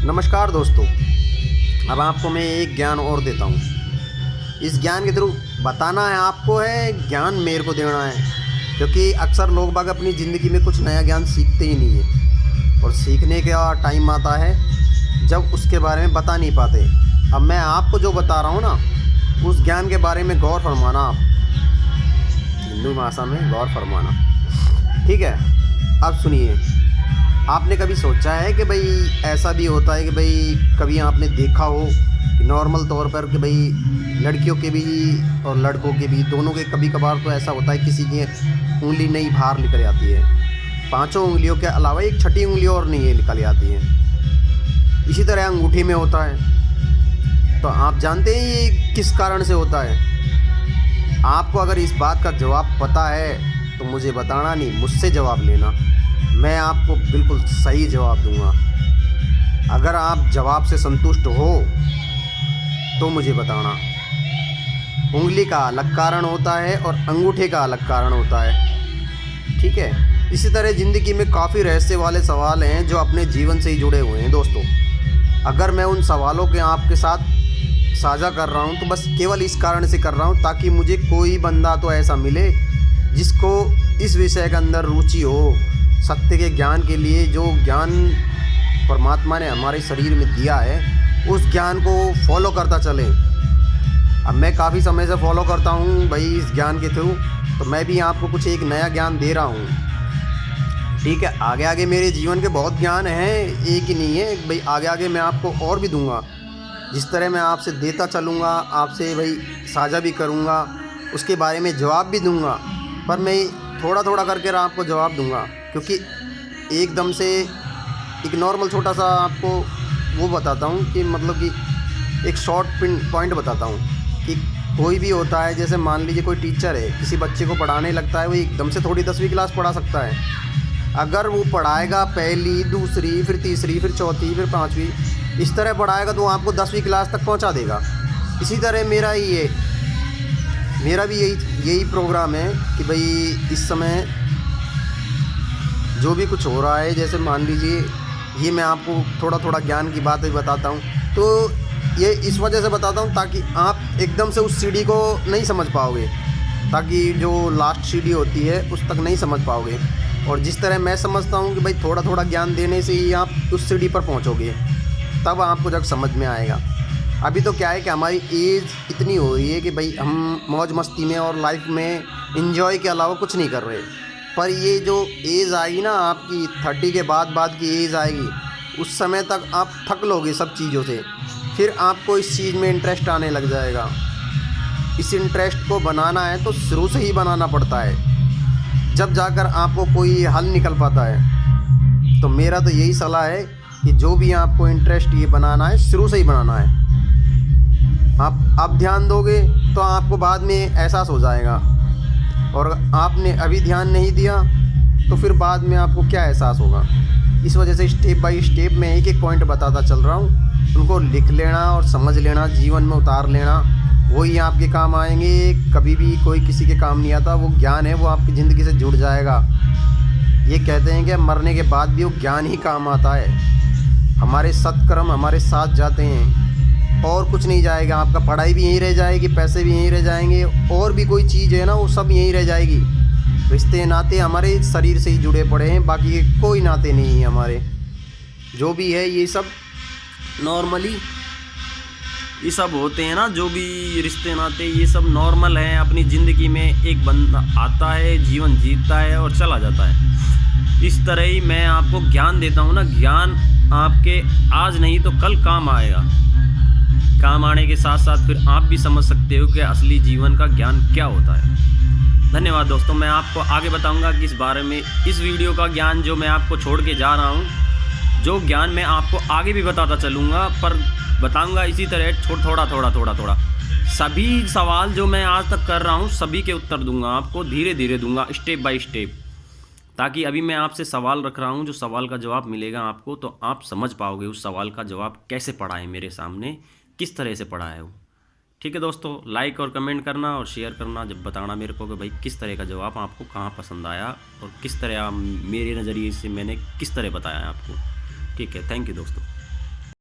नमस्कार दोस्तों। अब आपको मैं एक ज्ञान और देता हूँ। इस ज्ञान के थ्रू बताना है आपको, है ज्ञान मेरे को देना है, क्योंकि अक्सर लोग बाग अपनी ज़िंदगी में कुछ नया ज्ञान सीखते ही नहीं है और सीखने का टाइम आता है जब उसके बारे में बता नहीं पाते। अब मैं आपको जो बता रहा हूँ ना, उस ज्ञान के बारे में गौर फरमाना। आप हिंदू भाषा में गौर फरमाना, ठीक है। अब सुनिए, आपने कभी सोचा है कि भाई ऐसा भी होता है कि भाई कभी आपने देखा हो कि नॉर्मल तौर पर कि भाई लड़कियों के भी और लड़कों के भी, दोनों के कभी कभार तो ऐसा होता है किसी की उंगली नहीं बाहर निकल आती है, पांचों उंगलियों के अलावा एक छठी उंगली और नहीं निकल आती है। इसी तरह अंगूठी में होता है। तो आप जानते हैं ये किस कारण से होता है? आपको अगर इस बात का जवाब पता है तो मुझे बताना नहीं, मुझसे जवाब लेना। मैं आपको बिल्कुल सही जवाब दूंगा। अगर आप जवाब से संतुष्ट हो तो मुझे बताना। उंगली का अलग कारण होता है और अंगूठे का अलग कारण होता है, ठीक है। इसी तरह ज़िंदगी में काफ़ी रहस्य वाले सवाल हैं जो अपने जीवन से ही जुड़े हुए हैं दोस्तों। अगर मैं उन सवालों के आपके साथ साझा कर रहा हूं तो बस केवल इस कारण से कर रहा हूं ताकि मुझे कोई बंदा तो ऐसा मिले जिसको इस विषय के अंदर रुचि हो, सत्य के ज्ञान के लिए जो ज्ञान परमात्मा ने हमारे शरीर में दिया है उस ज्ञान को फॉलो करता चले। अब मैं काफ़ी समय से फॉलो करता हूँ भाई इस ज्ञान के थ्रू, तो मैं भी आपको कुछ एक नया ज्ञान दे रहा हूँ, ठीक है। आगे आगे मेरे जीवन के बहुत ज्ञान हैं, एक ही नहीं है भाई। आगे आगे मैं आपको और भी दूंगा। जिस तरह मैं आपसे देता चलूँगा, आपसे भाई साझा भी करूँगा, उसके बारे में जवाब भी दूंगा, पर मैं थोड़ा थोड़ा करके आपको जवाब दूंगा, क्योंकि एकदम से एक नॉर्मल छोटा सा आपको वो बताता हूँ कि मतलब कि एक शॉर्ट पॉइंट बताता हूँ कि कोई भी होता है, जैसे मान लीजिए कोई टीचर है, किसी बच्चे को पढ़ाने लगता है, वो एकदम से थोड़ी 10वीं क्लास पढ़ा सकता है। अगर वो पढ़ाएगा पहली, दूसरी, फिर तीसरी, फिर चौथी, फिर पाँचवीं, इस तरह पढ़ाएगा तो आपको 10वीं क्लास तक पहुंचा देगा। इसी तरह मेरा भी यही प्रोग्राम है कि भाई इस समय जो भी कुछ हो रहा है, जैसे मान लीजिए ये मैं आपको थोड़ा थोड़ा ज्ञान की बातें बताता हूँ, तो ये इस वजह से बताता हूँ ताकि आप एकदम से उस सीढ़ी को नहीं समझ पाओगे, ताकि जो लास्ट सीढ़ी होती है उस तक नहीं समझ पाओगे। और जिस तरह मैं समझता हूँ कि भाई थोड़ा थोड़ा ज्ञान देने से ही आप उस सीढ़ी पर पहुँचोगे, तब आपको जब समझ में आएगा। अभी तो क्या है कि हमारी एज इतनी हो रही है कि भाई हम मौज मस्ती में और लाइफ में एंजॉय के अलावा कुछ नहीं कर रहे, पर ये जो एज आएगी ना आपकी 30 के बाद की एज आएगी, उस समय तक आप थक लोगे सब चीज़ों से, फिर आपको इस चीज़ में इंटरेस्ट आने लग जाएगा। इस इंटरेस्ट को बनाना है तो शुरू से ही बनाना पड़ता है, जब जाकर आपको कोई हल निकल पाता है। तो मेरा तो यही सलाह है कि जो भी आपको इंटरेस्ट ये बनाना है, शुरू से ही बनाना है। आप अब ध्यान दोगे तो आपको बाद में एहसास हो जाएगा, और आपने अभी ध्यान नहीं दिया तो फिर बाद में आपको क्या एहसास होगा। इस वजह से स्टेप बाय स्टेप मैं एक एक पॉइंट बताता चल रहा हूँ, उनको लिख लेना और समझ लेना, जीवन में उतार लेना, वही आपके काम आएंगे। कभी भी कोई किसी के काम नहीं आता, वो ज्ञान है वो आपकी ज़िंदगी से जुड़ जाएगा। ये कहते हैं कि मरने के बाद भी वो ज्ञान ही काम आता है। हमारे सत्कर्म हमारे साथ जाते हैं और कुछ नहीं जाएगा। आपका पढ़ाई भी यहीं रह जाएगी, पैसे भी यहीं रह जाएंगे, और भी कोई चीज़ है ना वो सब यहीं रह जाएगी। रिश्ते नाते हमारे शरीर से ही जुड़े पड़े हैं, बाकी कोई नाते नहीं है हमारे। जो भी है ये सब नॉर्मली ये सब होते हैं ना, जो भी रिश्ते नाते ये सब नॉर्मल हैं। अपनी ज़िंदगी में एक बंदा आता है, जीवन जीता है और चला जाता है। इस तरह ही मैं आपको ज्ञान देता हूँ ना, ज्ञान आपके आज नहीं तो कल काम आएगा। काम आने के साथ साथ फिर आप भी समझ सकते हो कि असली जीवन का ज्ञान क्या होता है। धन्यवाद दोस्तों। मैं आपको आगे बताऊंगा कि इस बारे में, इस वीडियो का ज्ञान जो मैं आपको छोड़ के जा रहा हूं, जो ज्ञान मैं आपको आगे भी बताता चलूँगा, पर बताऊंगा इसी तरह थोड़ा। सभी सवाल जो मैं आज तक कर रहा हूँ सभी के उत्तर दूंगा आपको, धीरे धीरे दूंगा, स्टेप बाय स्टेप, ताकि अभी मैं आपसे सवाल रख रहा हूँ, जो सवाल का जवाब मिलेगा आपको तो आप समझ पाओगे उस सवाल का जवाब कैसे पढ़ा है मेरे सामने, किस तरह से पढ़ा है वो। ठीक है दोस्तों, लाइक और कमेंट करना और शेयर करना, जब बताना मेरे को कि भाई किस तरह का जवाब आपको कहाँ पसंद आया और किस तरह मेरे नज़रिए से मैंने किस तरह बताया आपको। ठीक है, थैंक यू दोस्तों।